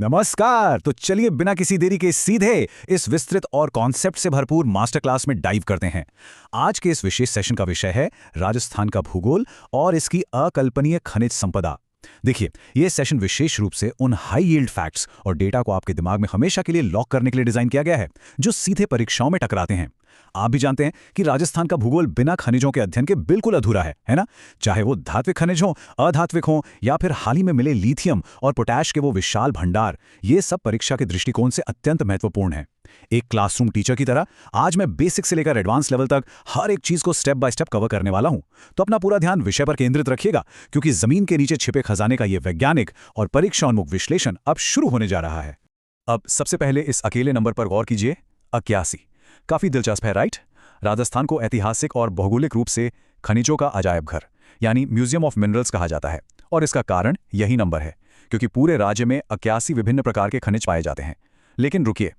नमस्कार। तो चलिए बिना किसी देरी के सीधे इस विस्तृत और कॉन्सेप्ट से भरपूर मास्टर क्लास में डाइव करते हैं। आज के इस विशेष सेशन का विषय है राजस्थान का भूगोल और इसकी अकल्पनीय खनिज संपदा। देखिए, यह सेशन विशेष रूप से उन हाई यील्ड फैक्ट्स और डेटा को आपके दिमाग में हमेशा के लिए लॉक करने के लिए डिजाइन किया गया है जो सीधे परीक्षाओं में टकराते हैं। आप भी जानते हैं कि राजस्थान का भूगोल बिना खनिजों के अध्ययन के बिल्कुल अधूरा है ना? चाहे वो धात्विक खनिज हो, अधात्विक हो या फिर हाल ही में मिले लिथियम और पोटैश के वो विशाल भंडार, ये सब परीक्षा के दृष्टिकोण से अत्यंत महत्वपूर्ण है। एक क्लासरूम टीचर की तरह आज मैं बेसिक से लेकर एडवांस लेवल तक हर एक चीज को स्टेप बाय स्टेप कवर करने वाला हूं। तो अपना पूरा ध्यान विषय पर केंद्रित रखिएगा, क्योंकि जमीन के नीचे छिपे खजाने का यह वैज्ञानिक और परीक्षाोन्मुख विश्लेषण अब शुरू होने जा रहा है। अब सबसे पहले इस अकेले नंबर पर गौर कीजिए, 81। काफी दिलचस्प है, राइट? राजस्थान को ऐतिहासिक और भौगोलिक रूप से खनिजों का अजायब घर यानी म्यूजियम ऑफ मिनरल्स कहा जाता है, और इसका कारण यही नंबर है, क्योंकि पूरे राज्य में 81 विभिन्न प्रकार के खनिज पाए जाते हैं। लेकिन रुकिए,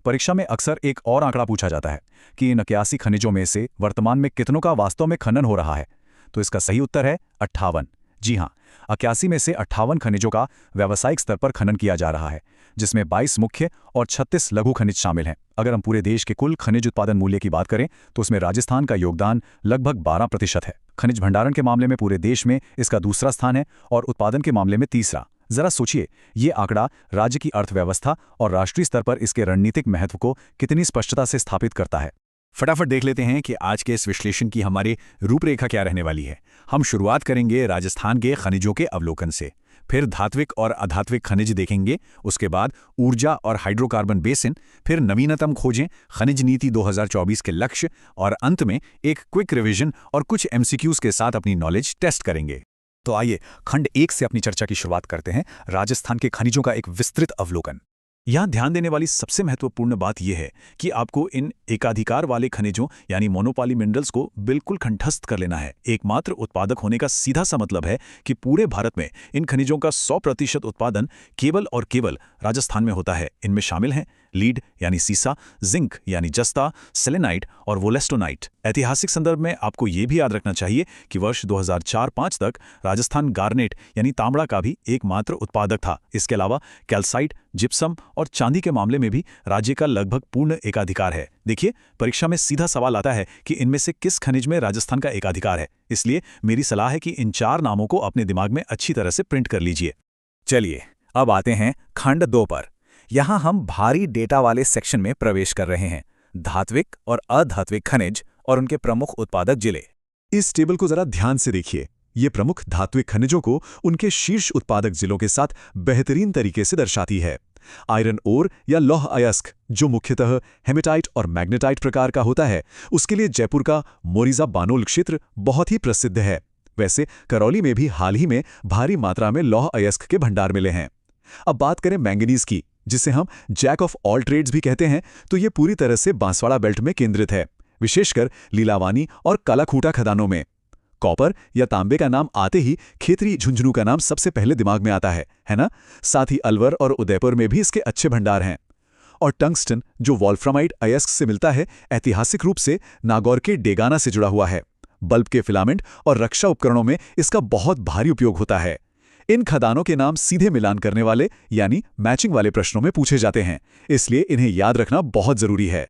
परीक्षा में अक्सर एक और आंकड़ा पूछा जाता है कि इन 81 खनिजों में से वर्तमान में कितनों का वास्तव में खनन हो रहा है। तो इसका सही उत्तर है 58। जी हाँ, 81 में से 58 खनिजों का व्यावसायिक स्तर पर खनन किया जा रहा है, जिसमें 22 मुख्य और 36 लघु खनिज शामिल हैं। अगर हम पूरे देश के कुल खनिज उत्पादन मूल्य की बात करें तो उसमें राजस्थान का योगदान लगभग 12% है। खनिज भंडारण के मामले में पूरे देश में इसका दूसरा स्थान है और उत्पादन के मामले में तीसरा। जरा सोचिए, ये आंकड़ा राज्य की अर्थव्यवस्था और राष्ट्रीय स्तर पर इसके रणनीतिक महत्व को कितनी स्पष्टता से स्थापित करता है। फटाफट देख लेते हैं कि आज के इस विश्लेषण की हमारी रूपरेखा क्या रहने वाली है। हम शुरुआत करेंगे राजस्थान के खनिजों के अवलोकन से, फिर धात्विक और अधात्विक खनिज देखेंगे, उसके बाद ऊर्जा और हाइड्रोकार्बन बेसिन, फिर नवीनतम खोजें, खनिज नीति 2024 के लक्ष्य, और अंत में एक क्विक रिवीजन और कुछ एमसीक्यूज के साथ अपनी नॉलेज टेस्ट करेंगे। तो आइए खंड 1 से अपनी चर्चा की शुरुआत करते हैं, राजस्थान के खनिजों का एक विस्तृत अवलोकन। यहां ध्यान देने वाली सबसे महत्वपूर्ण बात यह है कि आपको इन एकाधिकार वाले खनिजों यानी मोनोपॉली मिनरल्स को बिल्कुल कंठस्थ कर लेना है। एकमात्र उत्पादक होने का सीधा सा मतलब है कि पूरे भारत में इन खनिजों का 100% उत्पादन केवल और केवल राजस्थान में होता है। इनमें शामिल हैं लीड यानी सीसा, जिंक यानी जस्ता, सेलेनाइट और वोलेस्टोनाइट। ऐतिहासिक संदर्भ में आपको ये भी याद रखना चाहिए कि वर्ष 2004-5 तक राजस्थान गार्नेट यानी तांबड़ा का भी एकमात्र उत्पादक था। इसके अलावा कैल्साइट, जिप्सम और चांदी के मामले में भी राज्य का लगभग पूर्ण एकाधिकार है। देखिए, परीक्षा में सीधा सवाल आता है कि इनमें से किस खनिज में राजस्थान का एकाधिकार है, इसलिए मेरी सलाह है कि इन 4 नामों को अपने दिमाग में अच्छी तरह से प्रिंट कर लीजिए। चलिए अब आते हैं खंड 2 पर। यहां हम भारी डेटा वाले सेक्शन में प्रवेश कर रहे हैं, धात्विक और अधात्विक खनिज और उनके प्रमुख उत्पादक जिले। इस टेबल को जरा ध्यान से देखिए। ये प्रमुख धात्विक खनिजों को उनके शीर्ष उत्पादक जिलों के साथ बेहतरीन तरीके से दर्शाती है। आयरन ओर या लौह अयस्क, जो मुख्यतः हेमेटाइट और मैग्नेटाइट प्रकार का होता है, उसके लिए जयपुर का मोरिजा बानोल क्षेत्र बहुत ही प्रसिद्ध है। वैसे करौली में भी हाल ही में भारी मात्रा में लौह अयस्क के भंडार मिले हैं। अब बात करें मैंगनीज की, जिसे हम जैक ऑफ ऑल ट्रेड्स भी कहते हैं, तो ये पूरी तरह से बांसवाड़ा बेल्ट में केंद्रित है, विशेषकर लीलावानी और कालाखूटा खदानों में। कॉपर या तांबे का नाम आते ही खेतरी झुंझुनू का नाम सबसे पहले दिमाग में आता है ना? साथ ही अलवर और उदयपुर में भी इसके अच्छे भंडार हैं। और टंगस्टन, जो वॉल्फ्रामाइट अयस्क से मिलता है, ऐतिहासिक रूप से नागौर के डेगाना से जुड़ा हुआ है। बल्ब के फिलामेंट और रक्षा उपकरणों में इसका बहुत भारी उपयोग होता है। इन खदानों के नाम सीधे मिलान करने वाले यानी मैचिंग वाले प्रश्नों में पूछे जाते हैं, इसलिए इन्हें याद रखना बहुत जरूरी है।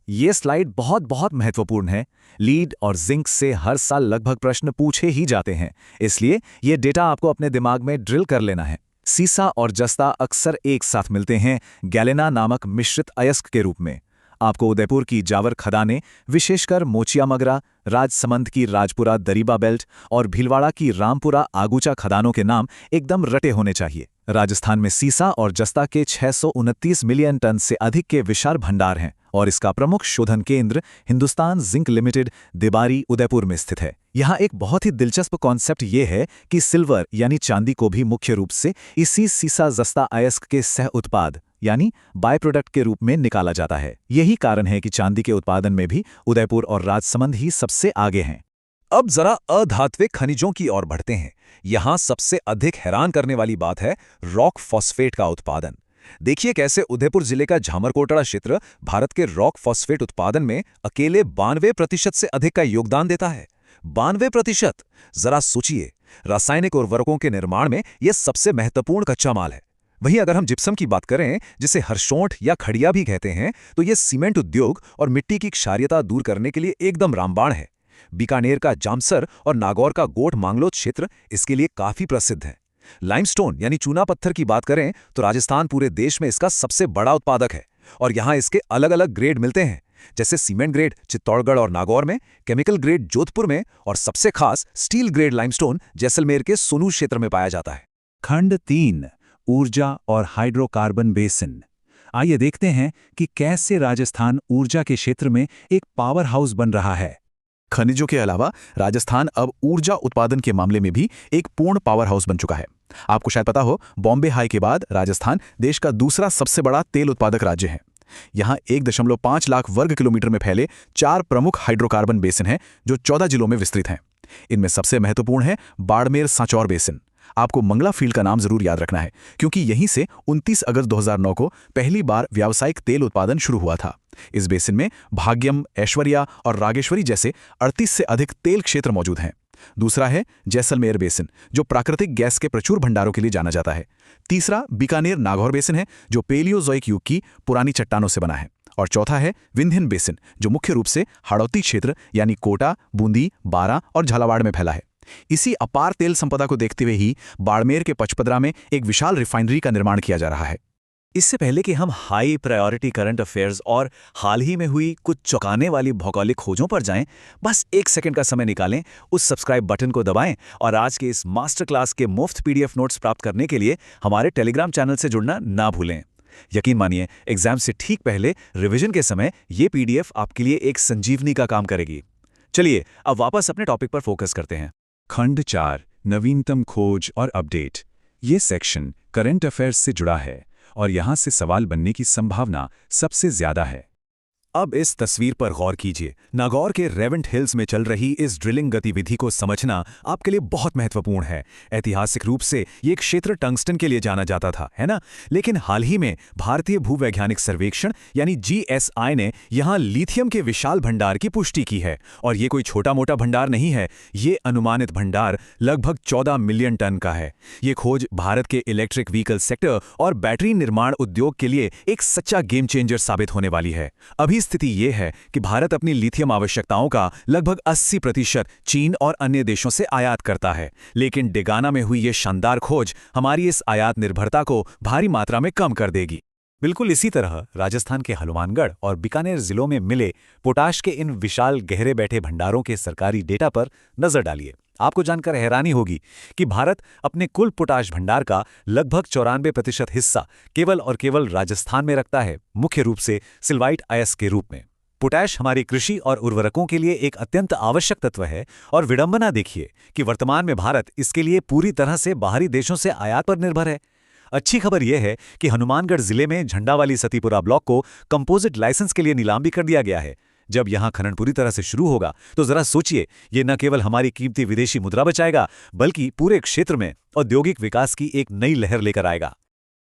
ये स्लाइड बहुत महत्वपूर्ण है। लीड और जिंक से हर साल लगभग प्रश्न पूछे ही जाते हैं, इसलिए ये डेटा आपको अपने दिमाग में ड्रिल कर लेना है। सीसा और जस्ता अक्सर एक साथ मिलते हैं गैलेना नामक मिश्रित अयस्क के रूप में। आपको उदयपुर की जावर खदानें, विशेषकर मोचिया मगरा, राजसमंद की राजपुरा दरीबा बेल्ट और भीलवाड़ा की रामपुरा आगूचा खदानों के नाम एकदम रटे होने चाहिए। राजस्थान में सीसा और जस्ता के 629 मिलियन टन से अधिक के विशाल भंडार हैं और इसका प्रमुख शोधन केंद्र हिंदुस्तान जिंक लिमिटेड देबारी उदयपुर में स्थित है। यहाँ एक बहुत ही दिलचस्प कॉन्सेप्ट ये है कि सिल्वर यानी चांदी को भी मुख्य रूप से इसी सीसा जस्ता अयस्क के सह उत्पाद यानी बाय प्रोडक्ट के रूप में निकाला जाता है। यही कारण है कि चांदी के उत्पादन में भी उदयपुर और राजसमंद ही सबसे आगे हैं। अब जरा अधात्विक खनिजों की ओर बढ़ते हैं। यहां सबसे अधिक हैरान करने वाली बात है रॉक फॉस्फेट का उत्पादन। देखिए कैसे उदयपुर जिले का झामरकोटड़ा क्षेत्र भारत के रॉक फॉस्फेट उत्पादन में अकेले 92% से अधिक का योगदान देता है। 92%! जरा सोचिए, रासायनिक उर्वरकों के निर्माण में यह सबसे महत्वपूर्ण कच्चा माल है। वहीं अगर हम जिप्सम की बात करें, जिसे हरसोंठ या खड़िया भी कहते हैं, तो ये सीमेंट उद्योग और मिट्टी की क्षारीयता दूर करने के लिए एकदम रामबाण है। बीकानेर का जामसर और नागौर का गोठ मांगलोद क्षेत्र इसके लिए काफी प्रसिद्ध है। लाइमस्टोन यानी चूना पत्थर की बात करें तो राजस्थान पूरे देश में इसका सबसे बड़ा उत्पादक है और यहाँ इसके अलग अलग ग्रेड मिलते हैं, जैसे सीमेंट ग्रेड चित्तौड़गढ़ और नागौर में, केमिकल ग्रेड जोधपुर में और सबसे खास स्टील ग्रेड लाइमस्टोन जैसलमेर के सोनू क्षेत्र में पाया जाता है। खंड 3 ऊर्जा और हाइड्रोकार्बन बेसिन। आइए देखते हैं कि कैसे राजस्थान ऊर्जा के क्षेत्र में एक पावर हाउस बन रहा है। खनिजों के अलावा राजस्थान अब ऊर्जा उत्पादन के मामले में भी एक पूर्ण पावर हाउस बन चुका है। आपको शायद पता हो, बॉम्बे हाई के बाद राजस्थान देश का दूसरा सबसे बड़ा तेल उत्पादक राज्य है। यहाँ 1.5 लाख वर्ग किलोमीटर में फैले 4 प्रमुख हाइड्रोकार्बन बेसिन हैं जो 14 जिलों में विस्तृत हैं। इनमें सबसे महत्वपूर्ण है बाड़मेर सांचौर बेसिन। आपको मंगला फील्ड का नाम जरूर याद रखना है, क्योंकि यहीं से 29 अगस्त 2009 को पहली बार व्यावसायिक तेल उत्पादन शुरू हुआ था। इस बेसिन में भाग्यम, ऐश्वर्या और रागेश्वरी जैसे 38 से अधिक तेल क्षेत्र मौजूद हैं। दूसरा है जैसलमेर बेसिन, जो प्राकृतिक गैस के प्रचुर भंडारों के लिए जाना जाता है। तीसरा बीकानेर नागौर बेसिन है, जो पेलियोजोइक युग की पुरानी चट्टानों से बना है। और चौथा है विंध्यन बेसिन, जो मुख्य रूप से हाड़ौती क्षेत्र यानी कोटा, बूंदी, बारां और झालावाड़ में फैला है। इसी अपार तेल संपदा को देखते हुए ही बाड़मेर के पचपदरा में एक विशाल रिफाइनरी का निर्माण किया जा रहा है। इससे पहले कि हम हाई प्रायोरिटी करंट अफेयर्स और हाल ही में हुई कुछ चौंकाने वाली भौगोलिक खोजों पर जाएं, बस 1 सेकंड का समय निकालें, उस सब्सक्राइब बटन को दबाएं और आज के इस मास्टर क्लास के मुफ्त पीडीएफ नोट्स प्राप्त करने के लिए हमारे टेलीग्राम चैनल से जुड़ना ना भूलें। यकीन मानिए, एग्जाम से ठीक पहले रिवीजन के समय ये पीडीएफ आपके लिए एक संजीवनी का काम करेगी। चलिए अब वापस अपने टॉपिक पर फोकस करते हैं। खंड 4 नवीनतम खोज और अपडेट। ये सेक्शन करंट अफेयर्स से जुड़ा है और यहाँ से सवाल बनने की संभावना सबसे ज्यादा है। अब इस तस्वीर पर गौर कीजिए। नागौर के रेवेंट हिल्स में चल रही इस ड्रिलिंग गतिविधि को समझना आपके लिए बहुत महत्वपूर्ण है। ऐतिहासिक रूप से ये क्षेत्र टंगस्टन के लिए जाना जाता था, है ना? लेकिन हाल ही में भारतीय भूवैज्ञानिक सर्वेक्षण यानी जीएसआई ने यहाँ लिथियम के विशाल भंडार की पुष्टि की है। और ये कोई छोटा मोटा भंडार नहीं है, ये अनुमानित भंडार लगभग 14 मिलियन टन का है। ये खोज भारत के इलेक्ट्रिक व्हीकल सेक्टर और बैटरी निर्माण उद्योग के लिए एक सच्चा गेम चेंजर साबित होने वाली है। अभी स्थिति ये है कि भारत अपनी लिथियम आवश्यकताओं का लगभग 80% चीन और अन्य देशों से आयात करता है, लेकिन डेगाना में हुई ये शानदार खोज हमारी इस आयात निर्भरता को भारी मात्रा में कम कर देगी। बिल्कुल इसी तरह राजस्थान के हनुमानगढ़ और बीकानेर जिलों में मिले पोटाश के इन विशाल गहरे बैठे भंडारों के सरकारी डेटा पर नजर डालिए। आपको जानकर हैरानी होगी कि भारत अपने कुल पोटाश भंडार का लगभग 94% हिस्सा केवल और केवल राजस्थान में रखता है, मुख्य रूप से सिल्वाइट अयस्क के रूप में। पोटाश हमारी कृषि और उर्वरकों के लिए एक अत्यंत आवश्यक तत्व है और विडंबना देखिए कि वर्तमान में भारत इसके लिए पूरी तरह से बाहरी देशों से आयात पर निर्भर है। अच्छी खबर यह है कि हनुमानगढ़ जिले में झंडावाली सतीपुरा ब्लॉक को कंपोजिट लाइसेंस के लिए नीलाम भी कर दिया गया है। जब यहां खनन पूरी तरह से शुरू होगा तो जरा सोचिए, ये न केवल हमारी कीमती विदेशी मुद्रा बचाएगा बल्कि पूरे क्षेत्र में औद्योगिक विकास की एक नई लहर लेकर आएगा।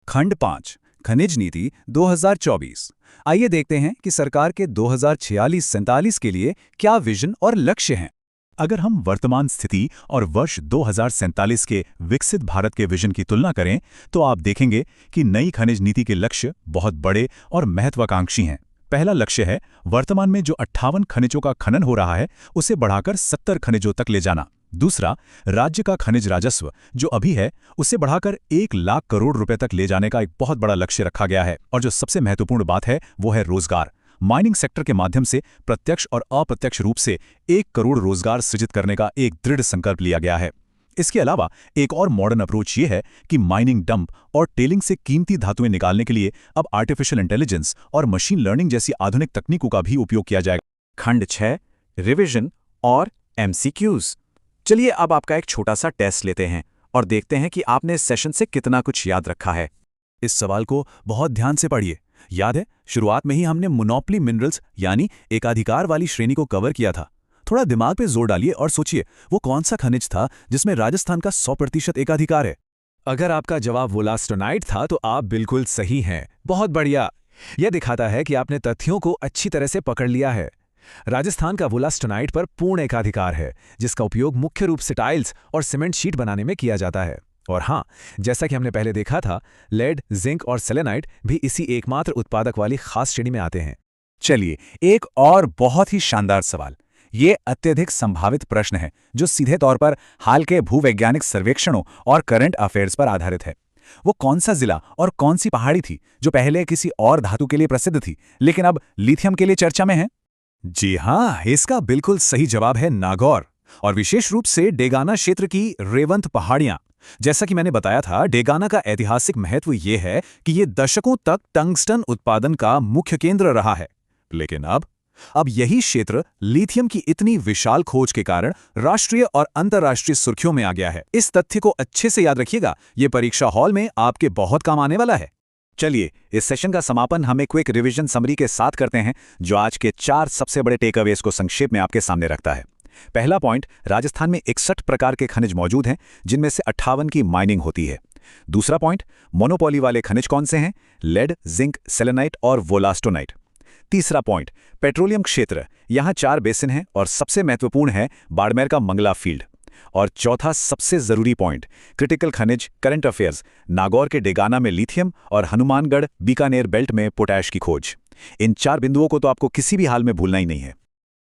खंड 5 खनिज नीति 2024। आइए देखते हैं कि सरकार के 2046-47 के लिए क्या विजन और लक्ष्य हैं। अगर हम वर्तमान स्थिति और वर्ष 2047 के विकसित भारत के विजन की तुलना करें तो आप देखेंगे कि नई खनिज नीति के लक्ष्य बहुत बड़े और महत्वाकांक्षी हैं। पहला लक्ष्य है वर्तमान में जो 58 खनिजों का खनन हो रहा है उसे बढ़ाकर 70 खनिजों तक ले जाना। दूसरा, राज्य का खनिज राजस्व जो अभी है उसे बढ़ाकर 1 लाख करोड़ रुपए तक ले जाने का एक बहुत बड़ा लक्ष्य रखा गया है। और जो सबसे महत्वपूर्ण बात है वो है रोजगार। माइनिंग सेक्टर के माध्यम से प्रत्यक्ष और अप्रत्यक्ष रूप से 1 करोड़ रोजगार सृजित करने का एक दृढ़ संकल्प लिया गया है। इसके अलावा एक और मॉडर्न अप्रोच ये है कि माइनिंग डंप और टेलिंग से कीमती धातुएं निकालने के लिए अब आर्टिफिशियल इंटेलिजेंस और मशीन लर्निंग जैसी आधुनिक तकनीकों का भी उपयोग किया जाएगा। खंड 6 रिवीजन और एमसीक्यूज। चलिए अब आपका एक छोटा सा टेस्ट लेते हैं और देखते हैं कि आपने इस सेशन से कितना कुछ याद रखा है। इस सवाल को बहुत ध्यान से पढ़िए। याद है, शुरुआत में ही हमने मोनोपोली मिनरल्स यानी एकाधिकार वाली श्रेणी को कवर किया था। थोड़ा दिमाग पे जोर डालिए और सोचिए वो कौन सा खनिज था जिसमें राजस्थान का 100% एकाधिकार है। अगर आपका जवाब वोलास्टोनाइट था तो आप बिल्कुल सही हैं। बहुत बढ़िया। यह दिखाता है कि आपने तथ्यों को अच्छी तरह से पकड़ लिया है। राजस्थान का वोलास्टोनाइट पर पूर्ण एकाधिकार है, जिसका उपयोग मुख्य रूप से टाइल्स और सीमेंट शीट बनाने में किया जाता है। और हाँ, जैसा कि हमने पहले देखा था, लेड, जिंक और सेलेनाइट भी इसी एकमात्र उत्पादक वाली खास श्रेणी में आते हैं। चलिए, एक और बहुत ही शानदार सवाल। ये अत्यधिक संभावित प्रश्न है जो सीधे तौर पर हाल के भूवैज्ञानिक सर्वेक्षणों और करंट अफेयर्स पर आधारित है। वो कौन सा जिला और कौन सी पहाड़ी थी जो पहले किसी और धातु के लिए प्रसिद्ध थी लेकिन अब लिथियम के लिए चर्चा में है? जी हाँ, इसका बिल्कुल सही जवाब है नागौर, और विशेष रूप से डेगाना क्षेत्र की रेवंत पहाड़ियां। जैसा कि मैंने बताया था, डेगाना का ऐतिहासिक महत्व ये है कि ये दशकों तक टंगस्टन उत्पादन का मुख्य केंद्र रहा है। लेकिन अब यही क्षेत्र लिथियम की इतनी विशाल खोज के कारण राष्ट्रीय और अंतर्राष्ट्रीय सुर्खियों में आ गया है। इस तथ्य को अच्छे से याद रखिएगा, ये परीक्षा हॉल में आपके बहुत काम आने वाला है। चलिए, इस सेशन का समापन हम एक क्विक रिवीजन समरी के साथ करते हैं, जो आज के 4 सबसे बड़े टेकअवेज को संक्षेप में आपके सामने रखता है। पहला पॉइंट, राजस्थान में 61 प्रकार के खनिज मौजूद हैं, जिनमें से 58 की माइनिंग होती है। दूसरा पॉइंट, मोनोपोली वाले खनिज कौन से हैं? लेड, जिंक, सेलेनाइट और वोलास्टोनाइट। तीसरा पॉइंट, पेट्रोलियम क्षेत्र, यहाँ 4 बेसिन हैं और सबसे महत्वपूर्ण है बाड़मेर का मंगला फील्ड। और चौथा सबसे जरूरी पॉइंट, क्रिटिकल खनिज, करंट अफेयर्स, नागौर के डेगाना में लिथियम और हनुमानगढ़ बीकानेर बेल्ट में पोटैश की खोज। इन 4 बिंदुओं को तो आपको किसी भी हाल में भूलना ही नहीं है।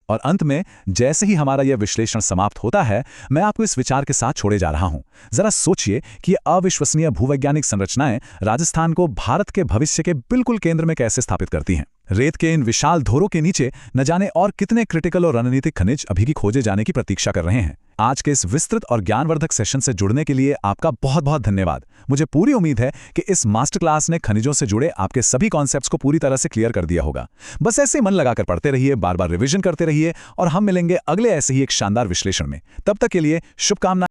और अंत में, जैसे ही हमारा यह विश्लेषण समाप्त होता है, मैं आपको इस विचार के साथ छोड़े जा रहा हूं। जरा सोचिए कि ये अविश्वसनीय भूवैज्ञानिक संरचनाएं राजस्थान को भारत के भविष्य के बिल्कुल केंद्र में कैसे स्थापित करती हैं। रेत के इन विशाल धोरों के नीचे न जाने और कितने क्रिटिकल और रणनीतिक खनिज अभी की खोजे जाने की प्रतीक्षा कर रहे हैं। आज के इस विस्तृत और ज्ञानवर्धक सेशन से जुड़ने के लिए आपका बहुत बहुत धन्यवाद। मुझे पूरी उम्मीद है कि इस मास्टर क्लास ने खनिजों से जुड़े आपके सभी कॉन्सेप्ट्स को पूरी तरह से क्लियर कर दिया होगा। बस ऐसे मन लगाकर पढ़ते रहिए, बार बार रिवीजन करते रहिए, और हम मिलेंगे अगले ऐसे ही एक शानदार विश्लेषण में। तब तक के लिए शुभकामनाएं।